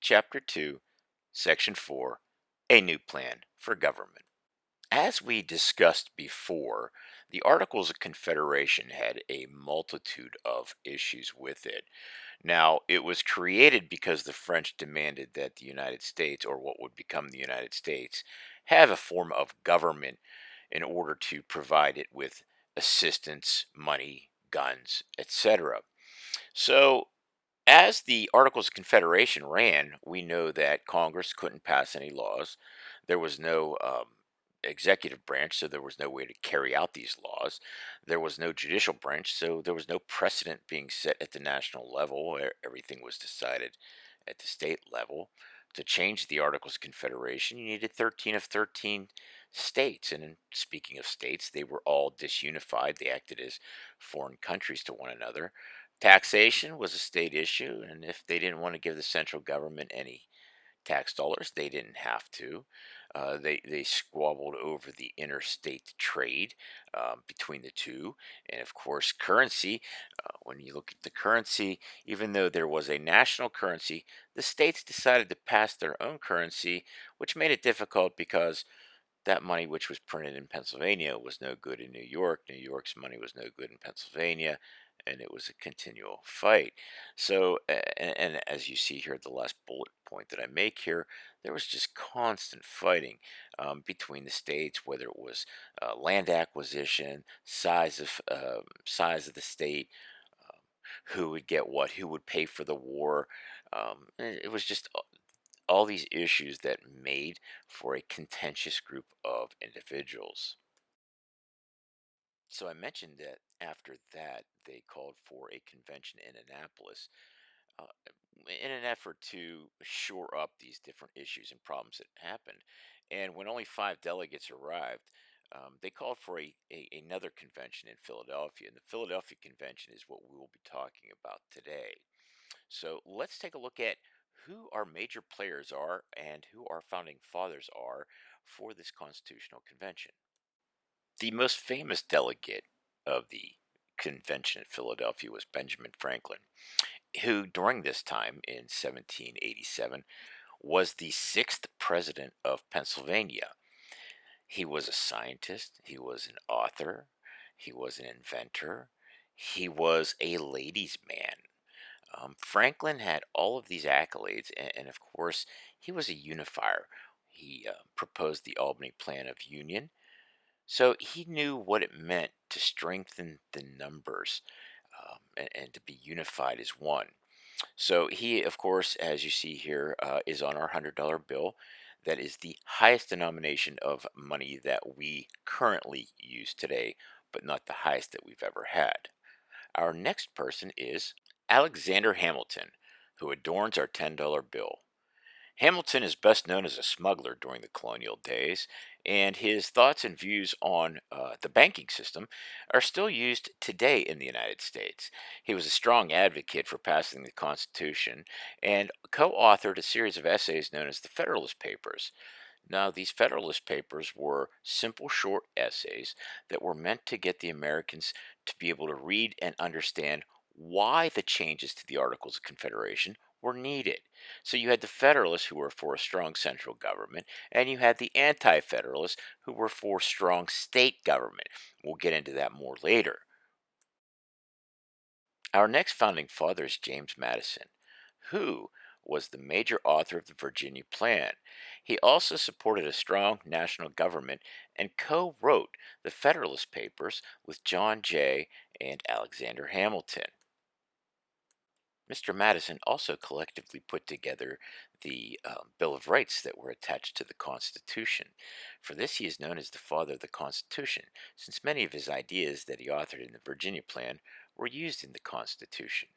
Chapter 2, Section 4, A New Plan for Government. As we discussed before, the Articles of Confederation had a multitude of issues with it. Now, it was created because the French demanded that the United States, or what would become the United States, have a form of government in order to provide it with assistance, money, guns, etc. So, as the Articles of Confederation ran, we know that Congress couldn't pass any laws. There was no executive branch, so there was no way to carry out these laws. There was no judicial branch, so there was no precedent being set at the national level. Everything was decided at the state level. To change the Articles of Confederation, you needed 13 of 13 states. And speaking of states, they were all disunified. They acted as foreign countries to one another. Taxation was a state issue, and if they didn't want to give the central government any tax dollars, they didn't have to. They squabbled over the interstate trade between the two, and of course, currency. When you look at the currency, even though there was a national currency, the states decided to pass their own currency, which made it difficult because that money which was printed in Pennsylvania was no good in New York. New York's money was no good in Pennsylvania, and it was a continual fight. So, and as you see here, the last bullet point that I make here, there was just constant fighting between the states, whether it was land acquisition, size of the state, um, who would get what, who would pay for the war. It was just all these issues that made for a contentious group of individuals. So I mentioned that after that, they called for a convention in Annapolis uh, in an effort to shore up these different issues and problems that happened. And when only five delegates arrived, they called for another convention in Philadelphia. And the Philadelphia Convention is what we will be talking about today. So let's take a look at who our major players are and who our founding fathers are for this constitutional convention. The most famous delegate of the convention at Philadelphia was Benjamin Franklin, who during this time in 1787 was the sixth president of Pennsylvania. He was a scientist, he was an author, he was an inventor, he was a ladies' man. Franklin had all of these accolades, and of course, he was a unifier. He proposed the Albany Plan of Union, so he knew what it meant to strengthen the numbers and to be unified as one. So he, of course, as you see here, is on our $100 bill. That is the highest denomination of money that we currently use today, but not the highest that we've ever had. Our next person is Alexander Hamilton, who adorns our $10 bill. Hamilton is best known as a smuggler during the colonial days, and his thoughts and views on the banking system are still used today in the United States. He was a strong advocate for passing the Constitution and co authored a series of essays known as the Federalist Papers. Now, these Federalist Papers were simple, short essays that were meant to get the Americans to be able to read and understand why the changes to the Articles of Confederation were needed. So you had the Federalists who were for a strong central government, and you had the Anti Federalists who were for strong state government. We'll get into that more later. Our next founding father is James Madison, who was the major author of the Virginia Plan. He also supported a strong national government and co wrote the Federalist Papers with John Jay and Alexander Hamilton. Mr. Madison also collectively put together the Bill of Rights that were attached to the Constitution. For this, he is known as the father of the Constitution, since many of his ideas that he authored in the Virginia Plan were used in the Constitution.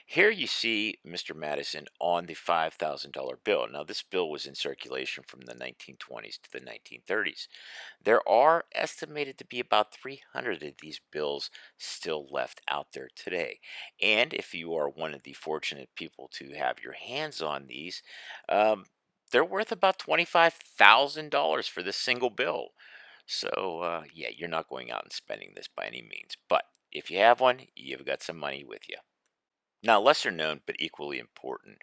Here you see Mr. Madison on the $5,000 bill. Now, this bill was in circulation from the 1920s to the 1930s. There are estimated to be about 300 of these bills still left out there today. And if you are one of the fortunate people to have your hands on these, um, they're worth about $25,000 for this single bill. So, yeah, you're not going out and spending this by any means. But if you have one, you've got some money with you. Now, lesser known but equally important,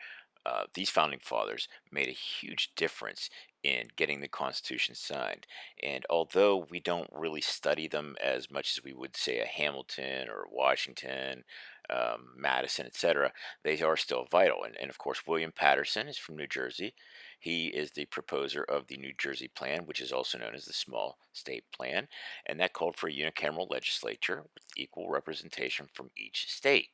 these founding fathers made a huge difference in getting the Constitution signed. And although we don't really study them as much as we would say a Hamilton or Washington, Madison, etc., they are still vital. And of course, William Patterson is from New Jersey. He is the proposer of the New Jersey Plan, which is also known as the Small State Plan, and that called for a unicameral legislature with equal representation from each state.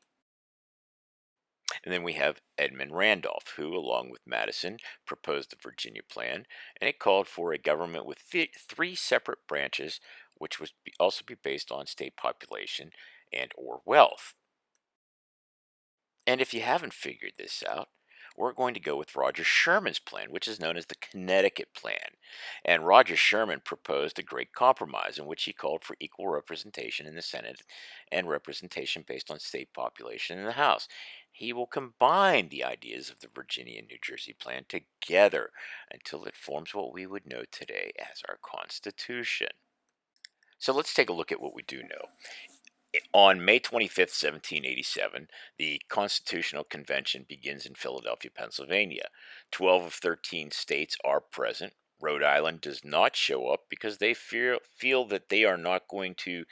And then we have Edmund Randolph, who, along with Madison, proposed the Virginia Plan, and it called for a government with three separate branches, which was also be based on state population and or wealth. And if you haven't figured this out, we're going to go with Roger Sherman's plan, which is known as the Connecticut Plan. And Roger Sherman proposed a great compromise in which he called for equal representation in the Senate and representation based on state population in the House. He will combine the ideas of the Virginia and New Jersey Plan together until it forms what we would know today as our Constitution. So let's take a look at what we do know. On May 25th, 1787, the Constitutional Convention begins in Philadelphia, Pennsylvania. 12 of 13 states are present. Rhode Island does not show up because they feel that they are not going to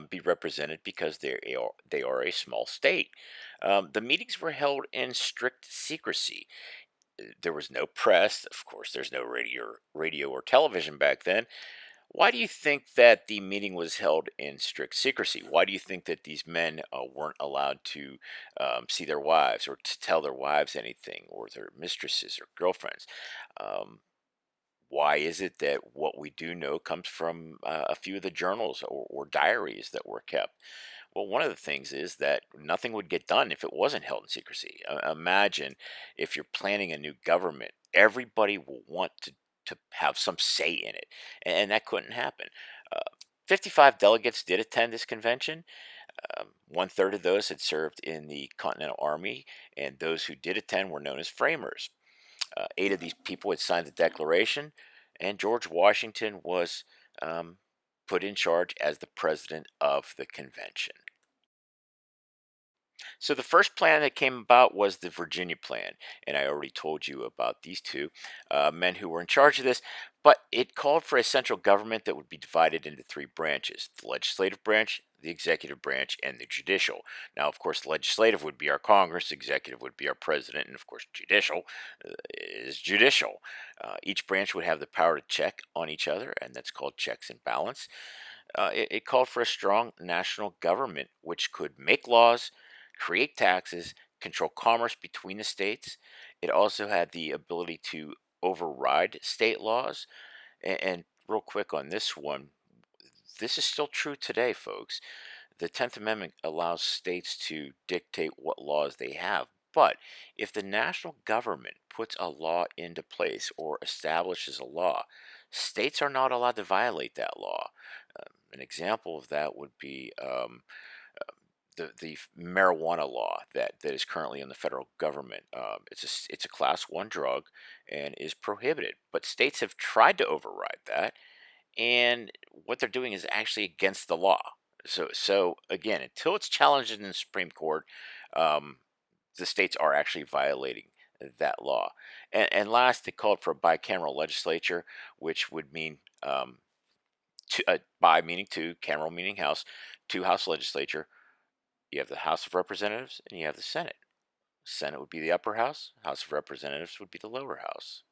be represented because they are a small state. The meetings were held in strict secrecy. There was no press. Of course, there's no radio or television back then. Why do you think that the meeting was held in strict secrecy? Why do you think that these men weren't allowed to see their wives or to tell their wives anything or their mistresses or girlfriends? Um, why is it that what we do know comes from a few of the journals or diaries that were kept? Well, one of the things is that nothing would get done if it wasn't held in secrecy. Imagine if you're planning a new government, everybody will want to have some say in it, and that couldn't happen. Uh, 55 delegates did attend this convention. One third of those had served in the Continental Army, and those who did attend were known as framers. Eight of these people had signed the Declaration, and George Washington was um, put in charge as the president of the convention. So the first plan that came about was the Virginia plan, and I already told you about these two men who were in charge of this. But it called for a central government that would be divided into three branches: the legislative branch, the executive branch, and the judicial. Now, of course, legislative would be our Congress, executive would be our president, and of course, judicial is judicial. Each branch would have the power to check on each other, and that's called checks and balance. It called for a strong national government which could make laws, create taxes, control commerce between the states. It also had the ability to override state laws. And real quick on this one, this is still true today, folks. The 10th Amendment allows states to dictate what laws they have. But if the national government puts a law into place or establishes a law, states are not allowed to violate that law. An example of that would be the marijuana law that is currently in the federal government. It's a class one drug and is prohibited, but states have tried to override that, and what they're doing is actually against the law. So again, until it's challenged in the Supreme Court, um, the states are actually violating that law. And last, they called for a bicameral legislature, which would mean bi meaning two, cameral meaning house, two house legislature. You have the House of Representatives and you have the Senate. Senate would be the upper house. House of Representatives would be the lower house.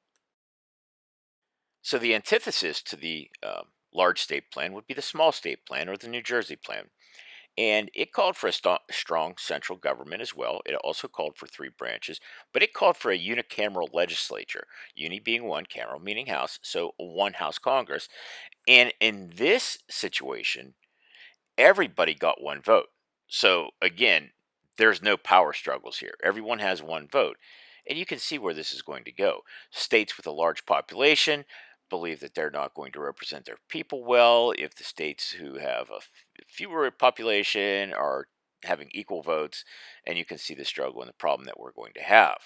So the antithesis to the large state plan would be the small state plan or the New Jersey plan. And it called for a strong central government as well. It also called for three branches, but it called for a unicameral legislature, uni being one, cameral meaning house, so a one house Congress. And in this situation, everybody got one vote. So again, there's no power struggles here. Everyone has one vote. And you can see where this is going to go. States with a large population believe that they're not going to represent their people well. If the states who have a fewer population are having equal votes, and you can see the struggle and the problem that we're going to have.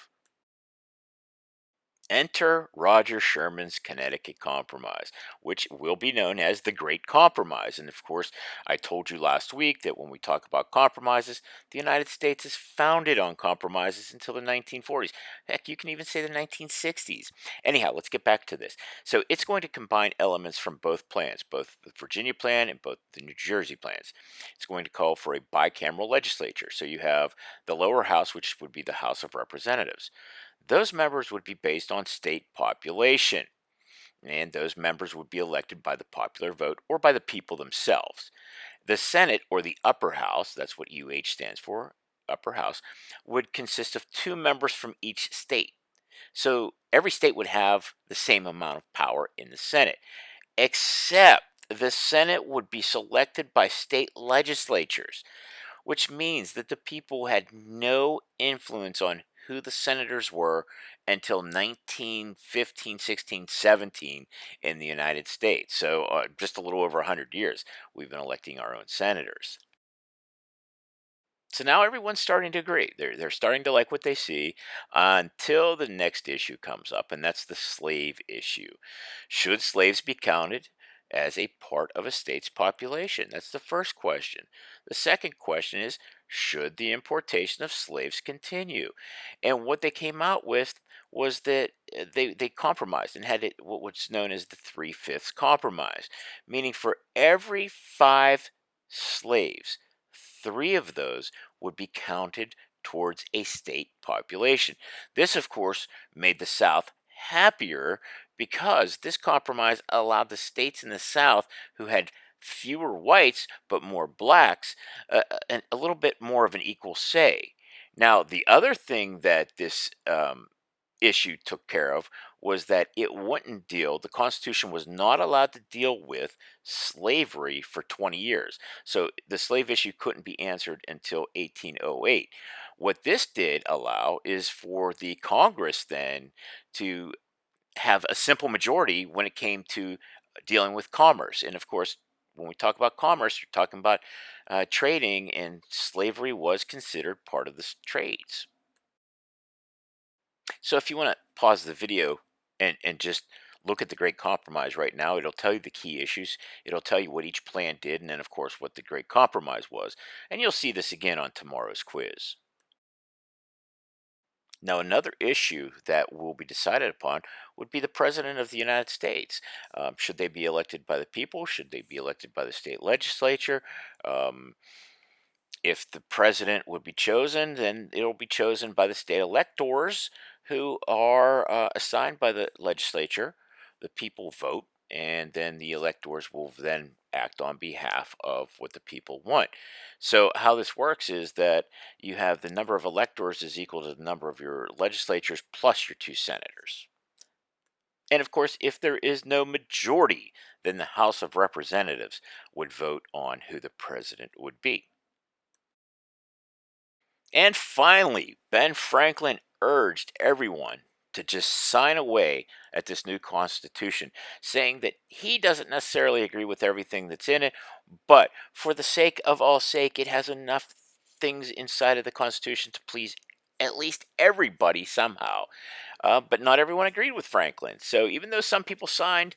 Enter Roger Sherman's Connecticut Compromise, which will be known as the Great Compromise. And of course, I told you last week that when we talk about compromises, the United States is founded on compromises until the 1940s. Heck, you can even say the 1960s. Anyhow, let's get back to this. So it's going to combine elements from both plans, both the Virginia plan and both the New Jersey plans. It's going to call for a bicameral legislature. So you have the lower house, which would be the House of Representatives. Those members would be based on state population, and those members would be elected by the popular vote or by the people themselves. The Senate, or the upper house, that's what UH stands for, upper house, would consist of two members from each state. So every state would have the same amount of power in the Senate, except the Senate would be selected by state legislatures, which means that the people had no influence on who the senators were until 1915, 16, 17 in the United States. So just a little over 100 years, we've been electing our own senators. So now everyone's starting to agree. They're starting to like what they see until the next issue comes up, and that's the slave issue. Should slaves be counted as a part of a state's population? That's the first question. The second question is, should the importation of slaves continue? And what they came out with was that they compromised and had what was known as the three-fifths compromise, meaning for every five slaves, three of those would be counted towards a state population. This, of course, made the South happier because this compromise allowed the states in the South who had fewer whites but more blacks a little bit more of an equal say. Now, the other thing that this issue took care of was that it wouldn't deal, the Constitution was not allowed to deal with slavery for 20 years. So the slave issue couldn't be answered until 1808. What this did allow is for the Congress then to have a simple majority when it came to dealing with commerce. And of course, when we talk about commerce, you're talking about trading, and slavery was considered part of the trades. So if you want to pause the video and just look at the Great Compromise right now, it'll tell you the key issues. It'll tell you what each plan did, and then, of course, what the Great Compromise was. And you'll see this again on tomorrow's quiz. Now, another issue that will be decided upon would be the President of the United States. Should they be elected by the people? Should they be elected by the state legislature? Um, if the president would be chosen, then it'll be chosen by the state electors who are assigned by the legislature. The people vote, and then the electors will then act on behalf of what the people want. So, how this works is that you have the number of electors is equal to the number of your legislatures plus your two senators. And of course, if there is no majority, then the House of Representatives would vote on who the president would be. And finally, Ben Franklin urged everyone to just sign away at this new Constitution, saying that he doesn't necessarily agree with everything that's in it, but for the sake of all sake, it has enough things inside of the Constitution to please at least everybody somehow. But not everyone agreed with Franklin. So even though some people signed,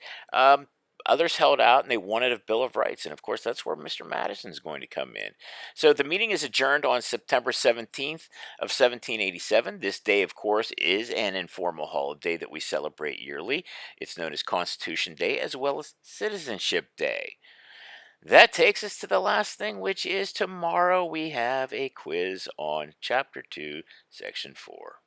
others held out and they wanted a Bill of Rights. And of course, that's where Mr. Madison's going to come in. So the meeting is adjourned on September 17th of 1787. This day, of course, is an informal holiday that we celebrate yearly. It's known as Constitution Day as well as Citizenship Day. That takes us to the last thing, which is tomorrow we have a quiz on Chapter 2, Section 4.